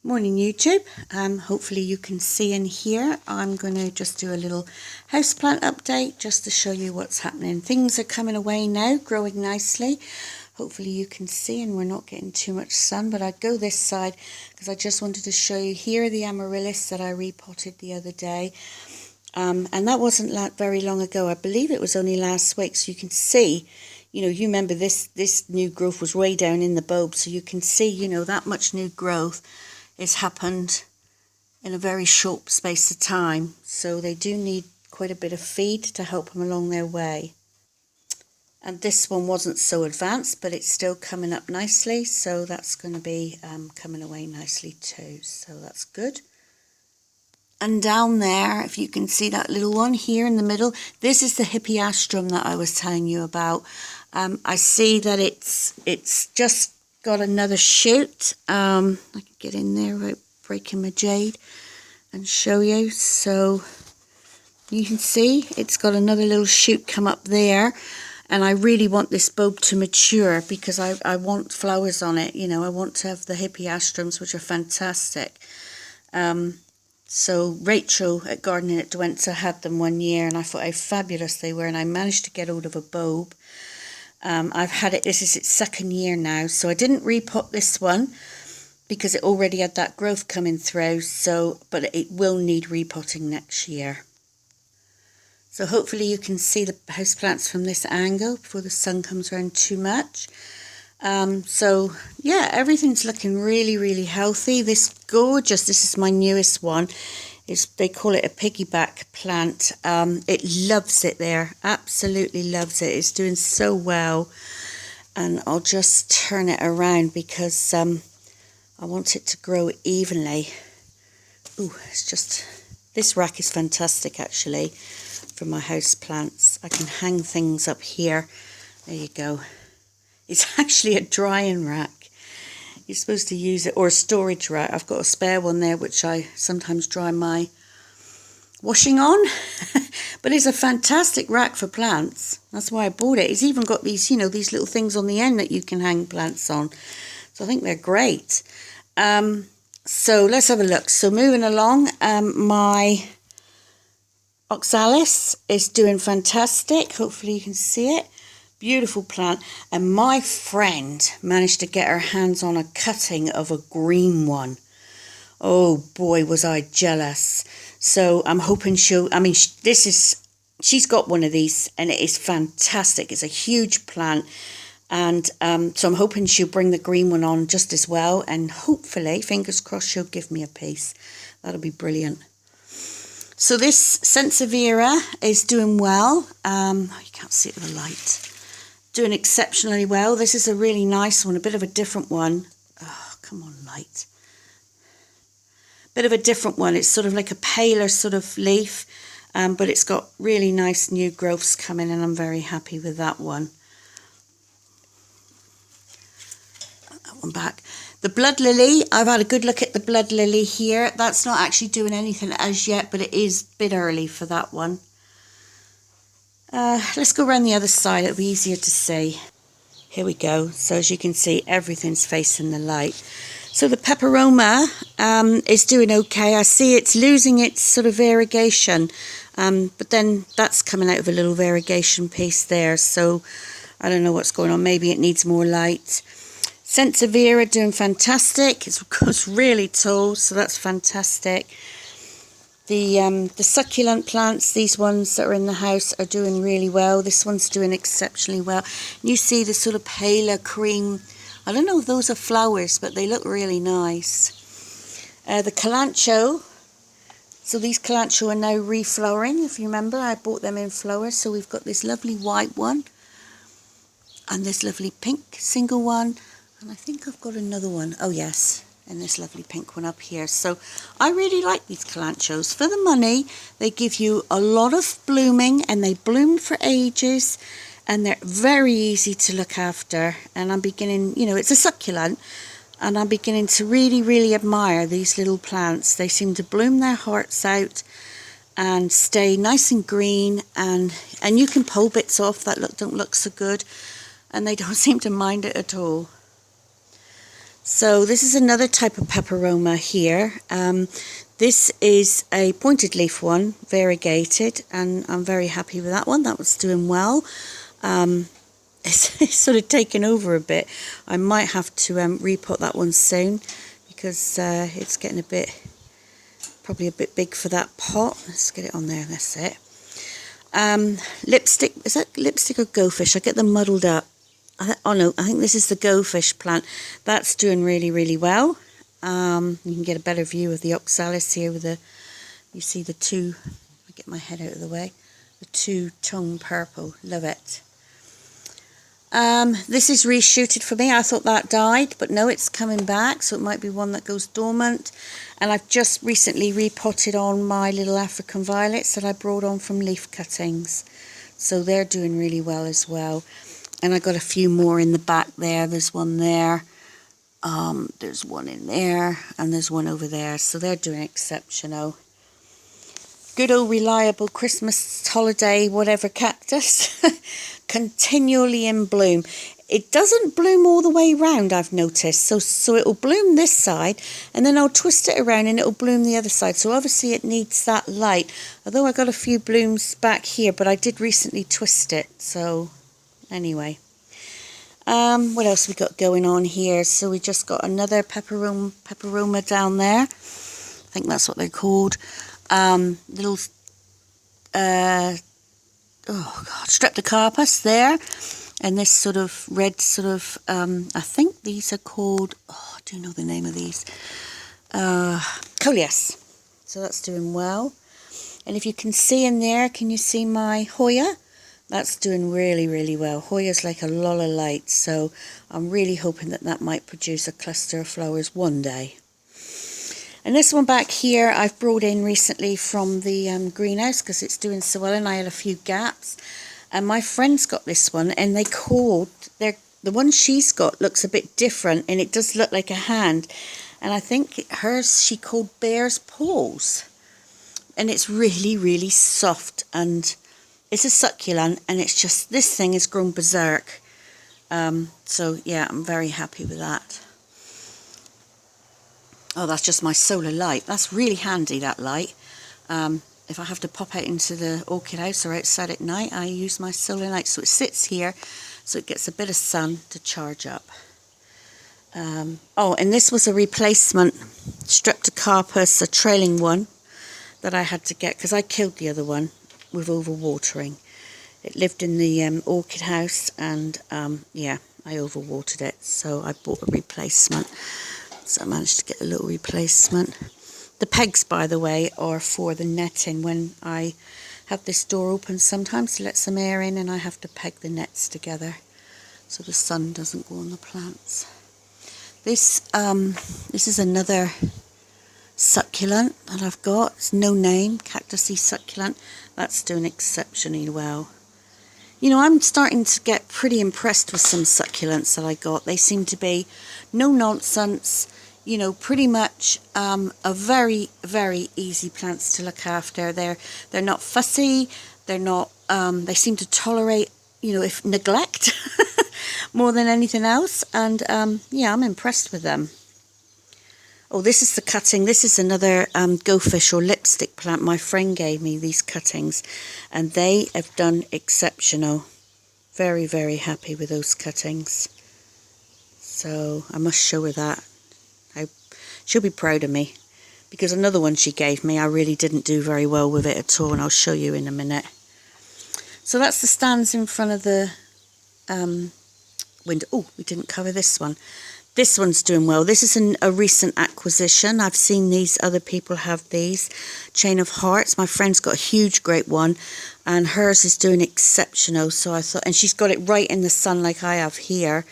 Morning YouTube. Hopefully you can see in here. I'm going to just do a little houseplant update just to show you what's happening. Things are coming away now, growing nicely. Hopefully you can see, and we're not getting too much sun, but I'd go this side because I just wanted to show you. Here are the amaryllis that I repotted the other day, and that wasn't very long ago. I believe it was only last week, so you can see, you remember this new growth was way down in the bulb, so you can see, that much new growth has happened in a very short space of time, so they do need quite a bit of feed to help them along their way. And this one wasn't so advanced, but it's still coming up nicely, so that's going to be coming away nicely too, so that's good. And down there, if you can see that little one here in the middle, this is the hippeastrum that I was telling you about. I see that it's just got another shoot. I can get in there without breaking my jade and show you. So you can see it's got another little shoot come up there, and I really want this bulb to mature because I want flowers on it. I want to have the hippeastrums, which are fantastic. So Rachel at Gardening at Dwentsa had them one year, and I thought how fabulous they were, and I managed to get hold of a bulb. I've had it, this is its second year now, so I didn't repot this one because it already had that growth coming through, but it will need repotting next year. So hopefully you can see the houseplants from this angle before the sun comes around too much. So yeah, everything's looking really, really healthy. This is my newest one. They call it a piggyback plant. It loves it there, absolutely loves it. It's doing so well, and I'll just turn it around because I want it to grow evenly. Ooh, this rack is fantastic actually for my house plants. I can hang things up here. There you go. It's actually a drying rack. You're supposed to use it, or a storage rack. I've got a spare one there which I sometimes dry my washing on. But it's a fantastic rack for plants. That's why I bought it. It's even got these, these little things on the end that you can hang plants on. So I think they're great. So let's have a look. So moving along, my oxalis is doing fantastic. Hopefully you can see it. Beautiful plant, and my friend managed to get her hands on a cutting of a green one. Oh boy, was I jealous. So I'm hoping she's got one of these, and it is fantastic. It's a huge plant, and so I'm hoping she'll bring the green one on just as well, and hopefully, fingers crossed, she'll give me a piece. That'll be brilliant. So this Sansevieria is doing well. You can't see it with the light. Doing exceptionally well. This is a really nice one, a bit of a different one. Oh, come on, light. Bit of a different one. It's sort of like a paler sort of leaf, but it's got really nice new growths coming, and I'm very happy with that one. Put that one back. The blood lily, I've had a good look at the blood lily here. That's not actually doing anything as yet, but it is a bit early for that one. Let's go around the other side, it'll be easier to see. Here we go. So as you can see, everything's facing the light. So the peperoma is doing okay. I see it's losing its sort of variegation, but then that's coming out of a little variegation piece there. So I don't know what's going on. Maybe it needs more light. Sansevieria doing fantastic. It's really tall, so that's fantastic. The succulent plants, these ones that are in the house, are doing really well. This one's doing exceptionally well. You see the sort of paler cream. I don't know if those are flowers, but they look really nice. The kalanchoe. So these kalanchoe are now reflowering. If you remember, I bought them in flowers. So we've got this lovely white one, and this lovely pink single one. And I think I've got another one. Oh yes. And this lovely pink one up here. So I really like these kalanchoes. For the money, they give you a lot of blooming, and they bloom for ages, and they're very easy to look after. And I'm beginning, it's a succulent, and I'm beginning to really, really admire these little plants. They seem to bloom their hearts out and stay nice and green, and you can pull bits off that don't look so good, and they don't seem to mind it at all. So this is another type of peperoma here. This is a pointed leaf one, variegated, and I'm very happy with that one. That was doing well. It's sort of taken over a bit. I might have to repot that one soon because it's getting probably a bit big for that pot. Let's get it on there, that's it. Lipstick, is that lipstick or goldfish? I get them muddled up. Oh no, I think this is the goldfish plant. That's doing really, really well. You can get a better view of the oxalis here with you see the two, I'll get my head out of the way, the two-tone purple, love it. This is reshooted for me. I thought that died, but no, it's coming back, so it might be one that goes dormant. And I've just recently repotted on my little African violets that I brought on from leaf cuttings. So they're doing really well as well. And I got a few more in the back there. There's one there. There's one in there. And there's one over there. So they're doing exceptional. Good old reliable Christmas holiday whatever cactus. Continually in bloom. It doesn't bloom all the way round, I've noticed. So it'll bloom this side. And then I'll twist it around and it'll bloom the other side. So obviously it needs that light. Although I got a few blooms back here. But I did recently twist it. So anyway, what else we got going on here? So we just got another peperoma down there. I think that's what they're called. Little streptocarpus there, and this sort of red sort of I think these are called, I do know the name of these, coleus. So that's doing well. And if you can see in there, can you see my Hoya? That's doing really, really well. Hoya's like a lot of light, so I'm really hoping that that might produce a cluster of flowers one day. And this one back here I've brought in recently from the greenhouse because it's doing so well and I had a few gaps. And my friend's got this one and the one she's got looks a bit different and it does look like a hand. And I think hers she called bear's paws. And it's really, really soft and it's a succulent and it's just, this thing has grown berserk. So yeah, I'm very happy with that. Oh, that's just my solar light. That's really handy, that light. If I have to pop out into the orchid house or outside at night, I use my solar light. So it sits here, so it gets a bit of sun to charge up. Oh, and this was a replacement streptocarpus, a trailing one, that I had to get because I killed the other one with overwatering. It lived in the orchid house and, yeah, I overwatered it. So I bought a replacement. So I managed to get a little replacement. The pegs, by the way, are for the netting. When I have this door open sometimes to let some air in and I have to peg the nets together so the sun doesn't go on the plants. This is another succulent that I've got. It's no name, cactusy succulent. That's doing exceptionally well. You know, I'm starting to get pretty impressed with some succulents that I got. They seem to be no nonsense, you know, pretty much a very, very easy plants to look after. They're not fussy. They're not. They seem to tolerate, you know, if neglect more than anything else. And yeah, I'm impressed with them. Oh, this is the cutting. This is another goldfish or lipstick plant. My friend gave me these cuttings and they have done exceptional. Very, very happy with those cuttings. So I must show her that. She'll be proud of me because another one she gave me, I really didn't do very well with it at all, and I'll show you in a minute. So that's the stands in front of the window. Oh, we didn't cover this one. This one's doing well. This is a recent acquisition. I've seen these, other people have these. Chain of Hearts. My friend's got a huge, great one. And hers is doing exceptional. So I thought, and she's got it right in the sun like I have here.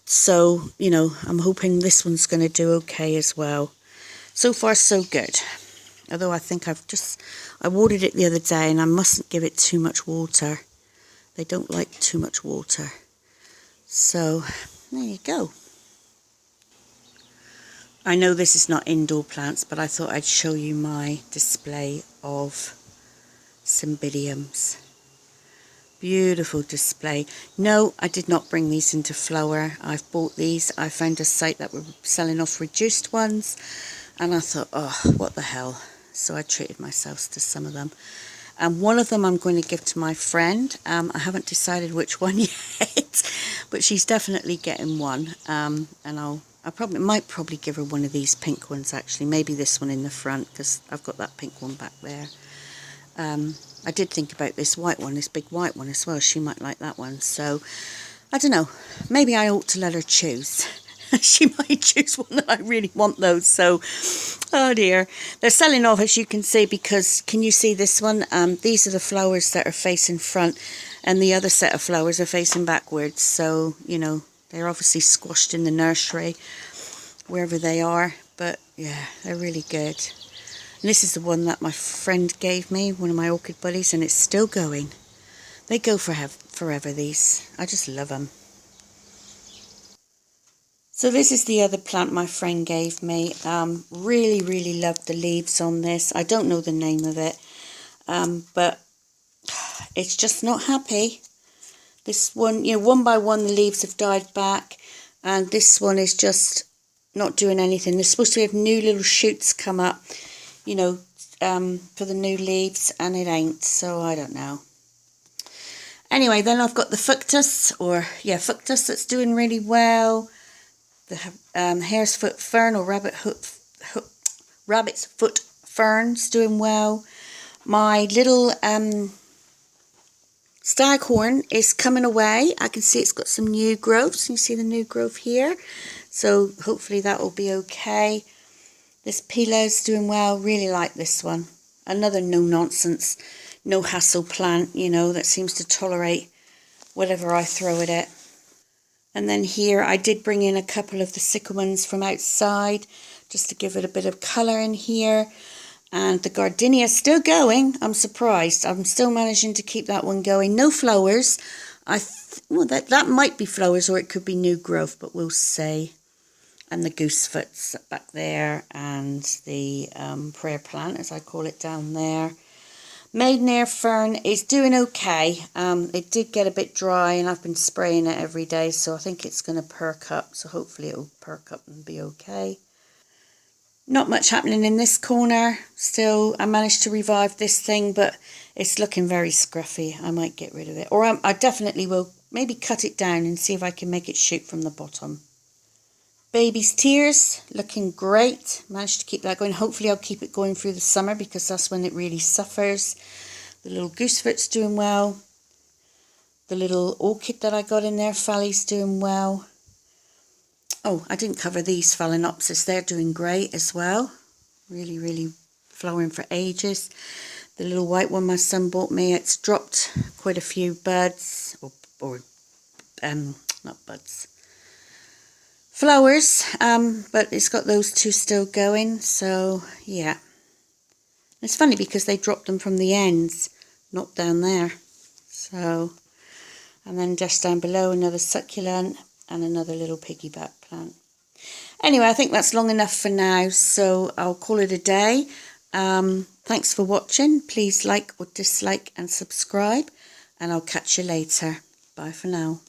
So, you know, I'm hoping this one's going to do okay as well. So far, so good. Although I think I watered it the other day and I mustn't give it too much water. They don't like too much water. So, there you go. I know this is not indoor plants, but I thought I'd show you my display of Cymbidums. Beautiful display. No, I did not bring these into flower. I've bought these. I found a site that were selling off reduced ones, and I thought, oh, what the hell. So I treated myself to some of them. And one of them I'm going to give to my friend. I haven't decided which one yet, but she's definitely getting one. And I might probably give her one of these pink ones actually. Maybe this one in the front, because I've got that pink one back there. I did think about this white one, this big white one as well. She might like that one. So I don't know. Maybe I ought to let her choose. She might choose one that I really want though. So, oh dear. They're selling off, as you can see, because, can you see this one? These are the flowers that are facing front, and the other set of flowers are facing backwards. So, you know, they're obviously squashed in the nursery, wherever they are. But yeah, they're really good. And this is the one that my friend gave me, one of my orchid buddies, and it's still going. They go for forever, these. I just love them. So this is the other plant my friend gave me. Really, really loved the leaves on this. I don't know the name of it, but it's just not happy. This one, you know, one by one the leaves have died back, and this one is just not doing anything. There's supposed to have new little shoots come up, you know, for the new leaves, and it ain't, so I don't know. Anyway, then I've got the Fuctus that's doing really well. The hare's foot fern, or rabbit's foot fern's doing well. My little staghorn is coming away. I can see it's got some new growths. You see the new growth here. So hopefully that will be okay. This Pila's doing well. Really like this one. Another no-nonsense, no-hassle plant, you know, that seems to tolerate whatever I throw at it. And then here I did bring in a couple of the succulents from outside, just to give it a bit of colour in here. And the gardenia is still going. I'm surprised. I'm still managing to keep that one going. No flowers. Well, that might be flowers, or it could be new growth, but we'll see. And the goosefoots back there, and the prayer plant, as I call it, down there. Maidenhair fern is doing okay. It did get a bit dry, and I've been spraying it every day, so I think it's going to perk up. So hopefully it'll perk up and be okay. Not much happening in this corner. Still, I managed to revive this thing, but it's looking very scruffy. I might get rid of it. Or I definitely will maybe cut it down and see if I can make it shoot from the bottom. Baby's Tears, looking great. Managed to keep that going. Hopefully I'll keep it going through the summer, because that's when it really suffers. The little goosefoot's doing well. The little orchid that I got in there, Phalley's doing well. Oh, I didn't cover these Phalaenopsis. They're doing great as well. Really, really flowering for ages. The little white one my son bought me, it's dropped quite a few buds. Or not buds. Flowers, but it's got those two still going, so yeah. It's funny because they dropped them from the ends, not down there. So, and then just down below another succulent and another little piggyback plant. Anyway, I think that's long enough for now, so I'll call it a day. Thanks for watching. Please like or dislike and subscribe, and I'll catch you later. Bye for now.